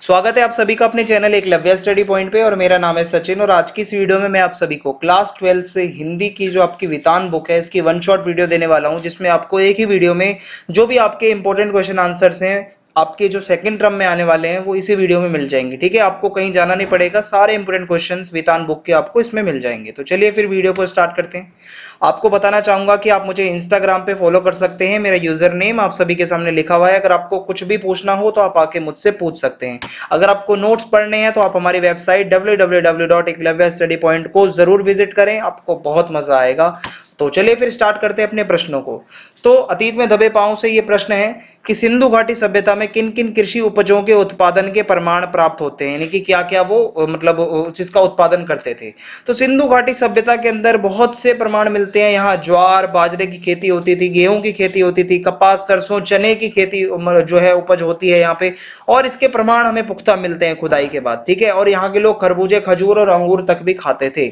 स्वागत है आप सभी का अपने चैनल एकलव्य स्टडी पॉइंट पे और मेरा नाम है सचिन। और आज की इस वीडियो में मैं आप सभी को क्लास 12 से हिंदी की जो आपकी वितान बुक है इसकी वन शॉट वीडियो देने वाला हूं, जिसमें आपको एक ही वीडियो में जो भी आपके इंपॉर्टेंट क्वेश्चन आंसर्स हैं आपके जो सेकंड टर्म में आने वाले हैं वो इसी वीडियो में मिल जाएंगे। ठीक है, आपको कहीं जाना नहीं पड़ेगा, सारे इंपॉर्टेंट क्वेश्चंस वितान बुक के आपको इसमें मिल जाएंगे। तो चलिए फिर वीडियो को स्टार्ट करते हैं। आपको बताना चाहूंगा कि आप मुझे इंस्टाग्राम पे फॉलो कर सकते हैं, मेरा यूजर नेम आप सभी के सामने लिखा हुआ है। अगर आपको कुछ भी पूछना हो तो आप आके मुझसे पूछ सकते हैं। अगर आपको नोट्स पढ़ने हैं तो आप हमारी वेबसाइट www.eklavyastudypoint को जरूर विजिट करें, आपको बहुत मजा आएगा। तो चलिए फिर स्टार्ट करते हैं अपने प्रश्नों को। तो अतीत में दबे पांव से ये प्रश्न है कि सिंधु घाटी सभ्यता में किन किन कृषि उपजों के उत्पादन के प्रमाण प्राप्त होते हैं, यानी कि क्या क्या वो मतलब जिसका उत्पादन करते थे। तो सिंधु घाटी सभ्यता के अंदर बहुत से प्रमाण मिलते हैं। यहाँ ज्वार बाजरे की खेती होती थी, गेहूं की खेती होती थी, कपास सरसों चने की खेती जो है उपज होती है यहाँ पे, और इसके प्रमाण हमें पुख्ता मिलते हैं खुदाई के बाद। ठीक है, और यहाँ के लोग खरबूजे खजूर और अंगूर तक भी खाते थे।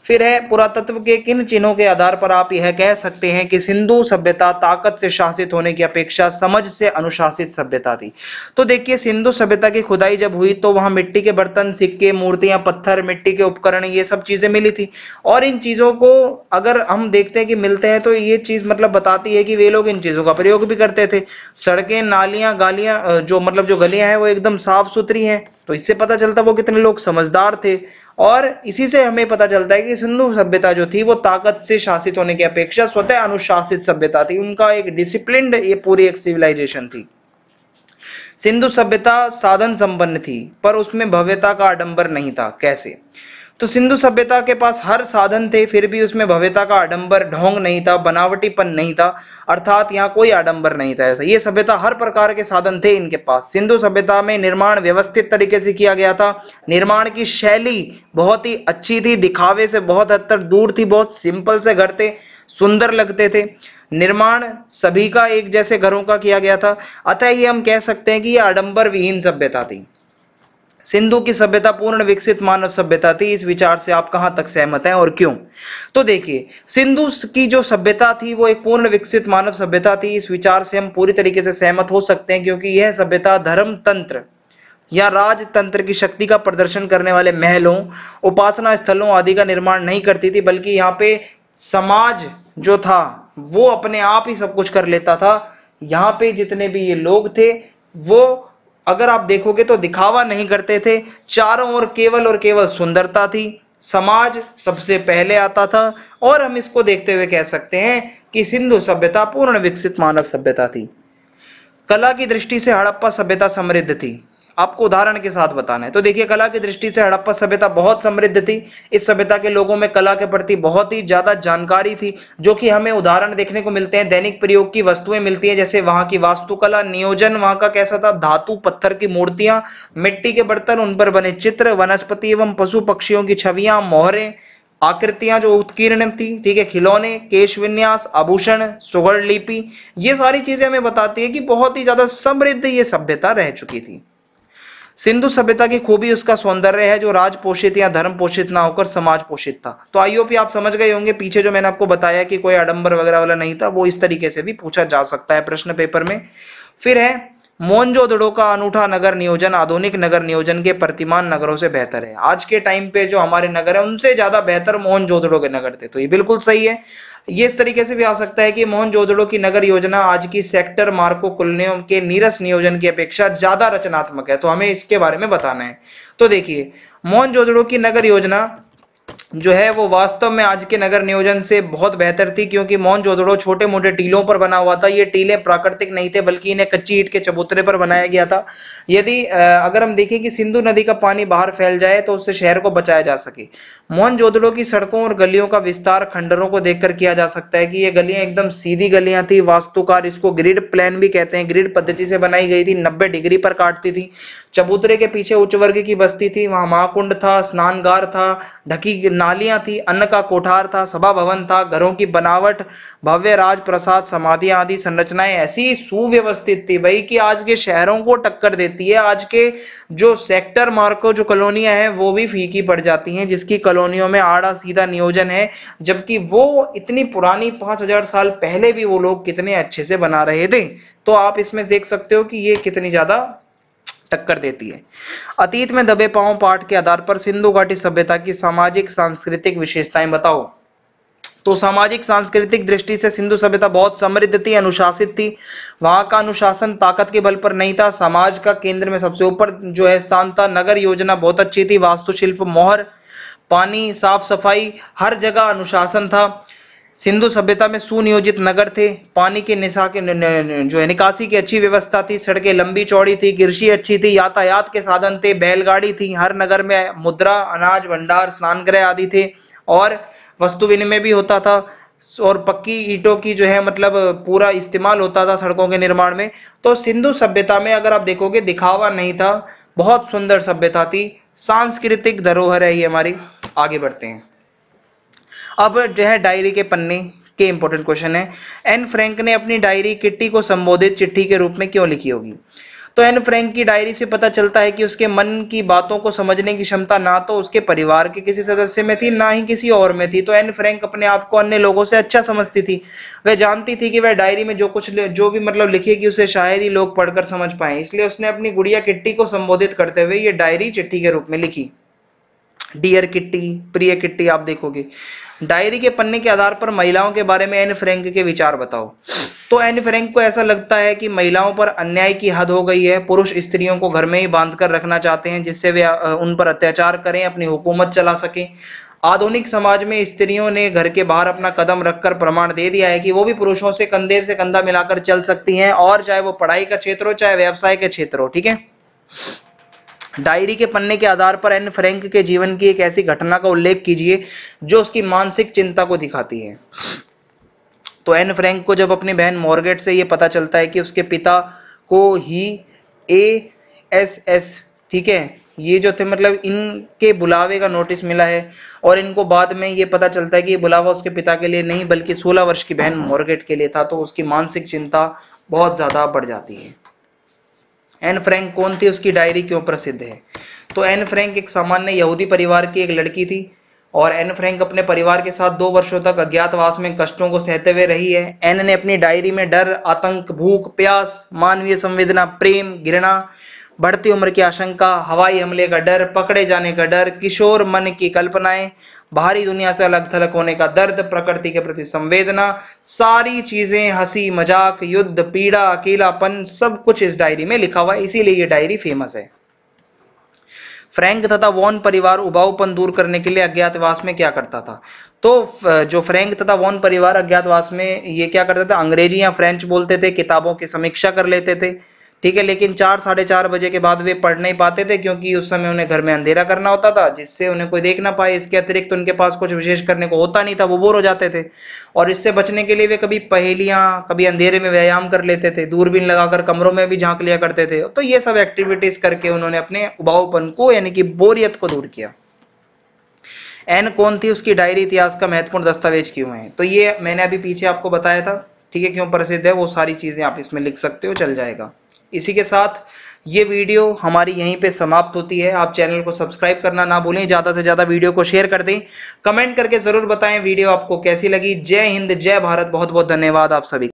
फिर है पुरातत्व के किन चिन्हों के आधार पर आप यह कह सकते हैं कि सिंधु सभ्यता ताकत से शासित होने की अपेक्षा समझ से अनुशासित सभ्यता थी। तो देखिए, सिंधु सभ्यता की खुदाई जब हुई तो वहां मिट्टी के बर्तन, सिक्के, मूर्तियां, पत्थर, मिट्टी के उपकरण, ये सब चीजें मिली थी। और इन चीजों को अगर हम देखते हैं कि मिलते हैं तो ये चीज मतलब बताती है कि वे लोग इन चीजों का प्रयोग भी करते थे। सड़कें, नालियां, गालियां जो गलियां हैं वो एकदम साफ सुथरी हैं। तो इससे पता चलता वो कितने लोग समझदार थे। और इसी से हमें पता चलता है कि सिंधु सभ्यता जो थी वो ताकत से शासित होने की अपेक्षा स्वतः अनुशासित सभ्यता थी। उनका एक डिसिप्लिन्ड ये पूरी एक सिविलाइजेशन थी। सिंधु सभ्यता साधन संपन्न थी पर उसमें भव्यता का आडंबर नहीं था। कैसे? तो सिंधु सभ्यता के पास हर साधन थे, फिर भी उसमें भव्यता का आडंबर ढोंग नहीं था, बनावटीपन नहीं था, अर्थात यहाँ कोई आडंबर नहीं था। ऐसा ये सभ्यता हर प्रकार के साधन थे इनके पास। सिंधु सभ्यता में निर्माण व्यवस्थित तरीके से किया गया था। निर्माण की शैली बहुत ही अच्छी थी, दिखावे से बहुत हद तक दूर थी, बहुत सिंपल से घर थे, सुंदर लगते थे। निर्माण सभी का एक जैसे घरों का किया गया था। अतः ये हम कह सकते हैं कि ये आडंबर विहीन सभ्यता थी। सिंधु की सभ्यता पूर्ण विकसित मानव सभ्यता थी। इस विचार से आप कहां तक सहमत हैं और क्यों? तो देखिए, सिंधु की जो सभ्यता थी वो एक पूर्ण विकसित मानव सभ्यता थी। इस विचार से हम पूरी तरीके से सहमत हो सकते हैं, क्योंकि यह सभ्यता धर्म तंत्र या राजतंत्र की शक्ति का प्रदर्शन करने वाले महलों, उपासना स्थलों आदि का निर्माण नहीं करती थी, बल्कि यहाँ पे समाज जो था वो अपने आप ही सब कुछ कर लेता था। यहाँ पे जितने भी ये लोग थे वो, अगर आप देखोगे तो दिखावा नहीं करते थे, चारों ओर केवल और केवल सुंदरता थी, समाज सबसे पहले आता था। और हम इसको देखते हुए कह सकते हैं कि सिंधु सभ्यता पूर्ण विकसित मानव सभ्यता थी। कला की दृष्टि से हड़प्पा सभ्यता समृद्ध थी। आपको उदाहरण के साथ बताना है। तो देखिए, कला की दृष्टि से हड़प्पा सभ्यता बहुत समृद्ध थी। इस सभ्यता के लोगों में कला के प्रति बहुत ही ज्यादा जानकारी थी, जो कि हमें उदाहरण देखने को मिलते हैं। दैनिक प्रयोग की वस्तुएं मिलती हैं, जैसे वहां की वास्तुकला, नियोजन वहां का कैसा था, धातु पत्थर की मूर्तियां, मिट्टी के बर्तन, उन पर बने चित्र, वनस्पति एवं पशु पक्षियों की छवियां, मोहरें, आकृतियां जो उत्कीर्ण थी, ठीक है, खिलौने, केश विन्यास, आभूषण, सुगढ़ लिपि, ये सारी चीजें हमें बताती है कि बहुत ही ज्यादा समृद्ध ये सभ्यता रह चुकी थी। सिंधु सभ्यता की खूबी उसका सौंदर्य है, जो राज पोषित या धर्म पोषित ना होकर समाज पोषित था। तो आईओपी आप समझ गए होंगे, पीछे जो मैंने आपको बताया कि कोई आडंबर वगैरह वाला नहीं था, वो इस तरीके से भी पूछा जा सकता है प्रश्न पेपर में। फिर है मोहनजोदड़ो का अनूठा नगर नियोजन आधुनिक नगर नियोजन के प्रतिमान नगरों से बेहतर है। आज के टाइम पे जो हमारे नगर है उनसे ज्यादा बेहतर मोहनजोदड़ो के नगर थे। तो ये बिल्कुल सही है। ये इस तरीके से भी आ सकता है कि मोहनजोदड़ो की नगर योजना आज की सेक्टर मार्को कॉलोनियों के नीरस नियोजन की अपेक्षा ज्यादा रचनात्मक है। तो हमें इसके बारे में बताना है। तो देखिए, मोहनजोदड़ो की नगर योजना जो है वो वास्तव में आज के नगर नियोजन से बहुत बेहतर थी, क्योंकि मोहनजोदड़ो छोटे मोटे टीलों पर बना हुआ था। ये टीलें प्राकृतिक नहीं थे, बल्कि इन्हें कच्ची ईंट के चबूतरे पर बनाया गया था। यदि अगर हम देखें कि सिंधु नदी का पानी बाहर फैल जाए तो उससे शहर को बचाया जा सके। मोहनजोदड़ो की सड़कों और गलियों का विस्तार खंडरों को देखकर किया जा सकता है कि ये गलियां एकदम सीधी गलियां थी। वास्तुकार इसको ग्रिड प्लान भी कहते हैं, ग्रिड पद्धति से बनाई गई थी, 90 डिग्री पर काटती थी। चबूतरे के पीछे उच्च वर्ग की बस्ती थी, वहां महाकुंड था, स्नानगार था, ढकी नालियां थी, अन्न का कोठार था, सभा भवन था, घरों की बनावट, भव्य राजप्रसाद, समाधियां आदि संरचनाएं ऐसी सुव्यवस्थित थी भाई कि आज के शहरों को टक्कर देती है। आज के जो सेक्टर मार्को जो कॉलोनियां हैं वो भी फीकी पड़ जाती हैं, जिसकी कॉलोनियों में आड़ा सीधा नियोजन है, जबकि वो इतनी पुरानी 5000 साल पहले भी वो लोग कितने अच्छे से बना रहे थे। तो आप इसमें देख सकते हो कि ये कितनी ज्यादा टक्कर देती है। अतीत में दबे पांव पाठ के आधार पर सिंधु घाटी सभ्यता की सामाजिक सांस्कृतिक विशेषताएं बताओ। तो सामाजिक सांस्कृतिक दृष्टि से सिंधु सभ्यता बहुत समृद्ध थी, अनुशासित थी। वहां का अनुशासन ताकत के बल पर नहीं था, समाज का केंद्र में सबसे ऊपर जो है स्थान था। नगर योजना बहुत अच्छी थी, वास्तुशिल्प, मोहर, पानी, साफ सफाई, हर जगह अनुशासन था। सिंधु सभ्यता में सुनियोजित नगर थे, पानी के जो है निकासी की अच्छी व्यवस्था थी, सड़कें लंबी चौड़ी थी, कृषि अच्छी थी, यातायात के साधन थे, बैलगाड़ी थी, हर नगर में मुद्रा, अनाज भंडार, स्नान गृह आदि थे और वस्तु विनिमय भी होता था और पक्की ईंटों की जो है मतलब पूरा इस्तेमाल होता था सड़कों के निर्माण में। तो सिंधु सभ्यता में अगर आप देखोगे दिखावा नहीं था, बहुत सुंदर सभ्यता थी, सांस्कृतिक धरोहर है ये हमारी। आगे बढ़ते हैं। अब जो है डायरी के पन्ने के इंपॉर्टेंट क्वेश्चन है। एन फ्रैंक ने अपनी डायरी किट्टी को संबोधित चिट्ठी के रूप में क्यों लिखी होगी। तो एन फ्रैंक की डायरी से पता चलता है कि उसके मन की बातों को समझने की क्षमता ना तो उसके परिवार के किसी सदस्य में थी, ना ही किसी और में थी। तो एन फ्रैंक अपने आप को अन्य लोगों से अच्छा समझती थी। वह जानती थी कि वह डायरी में जो भी मतलब लिखेगी उसे शायद ही लोग पढ़कर समझ पाए, इसलिए उसने अपनी गुड़िया किट्टी को संबोधित करते हुए ये डायरी चिट्ठी के रूप में लिखी। डियर किट्टी, प्रिय किट्टी, आप देखोगे डायरी के पन्ने के आधार पर महिलाओं के बारे में एन फ्रैंक के विचार बताओ। तो एन फ्रैंक को ऐसा लगता है कि महिलाओं पर अन्याय की हद हो गई है, पुरुष स्त्रियों को घर में ही बांध कर रखना चाहते हैं जिससे वे उन पर अत्याचार करें, अपनी हुकूमत चला सकें। आधुनिक समाज में स्त्रियों ने घर के बाहर अपना कदम रखकर प्रमाण दे दिया है कि वो भी पुरुषों से कंधा मिलाकर चल सकती हैं, और चाहे वो पढ़ाई का क्षेत्र हो चाहे व्यवसाय के क्षेत्र हो। ठीक है। डायरी के पन्ने के आधार पर एन फ्रैंक के जीवन की एक ऐसी घटना का उल्लेख कीजिए जो उसकी मानसिक चिंता को दिखाती है। तो एन फ्रैंक को जब अपनी बहन मॉर्गेट से ये पता चलता है कि उसके पिता को ही ASS, ठीक है, ये जो थे मतलब इनके बुलावे का नोटिस मिला है, और इनको बाद में ये पता चलता है कि ये बुलावा उसके पिता के लिए नहीं बल्कि 16 वर्ष की बहन मॉर्गेट के लिए था, तो उसकी मानसिक चिंता बहुत ज्यादा बढ़ जाती है। एन फ्रैंक कौन थी, उसकी डायरी क्यों प्रसिद्ध है। तो एन फ्रैंक एक सामान्य यहूदी परिवार की एक लड़की थी और एन फ्रैंक अपने परिवार के साथ 2 वर्षों तक अज्ञातवास में कष्टों को सहते हुए रही है। एन ने अपनी डायरी में डर, आतंक, भूख, प्यास, मानवीय संवेदना, प्रेम, घृणा, बढ़ती उम्र की आशंका, हवाई हमले का डर, पकड़े जाने का डर, किशोर मन की कल्पनाएं, बाहरी दुनिया से अलग थलग होने का दर्द, प्रकृति के प्रति संवेदना, सारी चीजें, हंसी मजाक, युद्ध, पीड़ा, अकेलापन, सब कुछ इस डायरी में लिखा हुआ है, इसीलिए ये डायरी फेमस है। फ्रैंक तथा वॉन परिवार उबाऊपन दूर करने के लिए अज्ञातवास में क्या करता था। तो जो फ्रैंक तथा वॉन परिवार अज्ञातवास में ये क्या करते थे, अंग्रेजी या फ्रेंच बोलते थे, किताबों की समीक्षा कर लेते थे। ठीक है, लेकिन 4 साढ़े 4 बजे के बाद वे पढ़ नहीं पाते थे क्योंकि उस समय उन्हें घर में अंधेरा करना होता था जिससे उन्हें कोई देख ना पाए। इसके अतिरिक्त उनके पास कुछ विशेष करने को होता नहीं था, वो बोर हो जाते थे, और इससे बचने के लिए वे कभी पहेलियां, कभी अंधेरे में व्यायाम कर लेते थे, दूरबीन लगाकर कमरों में भी झांक लिया करते थे। तो ये सब एक्टिविटीज करके उन्होंने अपने उबाऊपन को यानी कि बोरियत को दूर किया। एन कौन थी, उसकी डायरी इतिहास का महत्वपूर्ण दस्तावेज क्यों है। तो ये मैंने अभी पीछे आपको बताया था, ठीक है, क्यों प्रसिद्ध है, वो सारी चीजें आप इसमें लिख सकते हो, चल जाएगा। इसी के साथ ये वीडियो हमारी यहीं पे समाप्त होती है। आप चैनल को सब्सक्राइब करना ना भूलें, ज्यादा से ज्यादा वीडियो को शेयर कर दें, कमेंट करके जरूर बताएं वीडियो आपको कैसी लगी। जय हिंद, जय भारत, बहुत बहुत धन्यवाद आप सभी।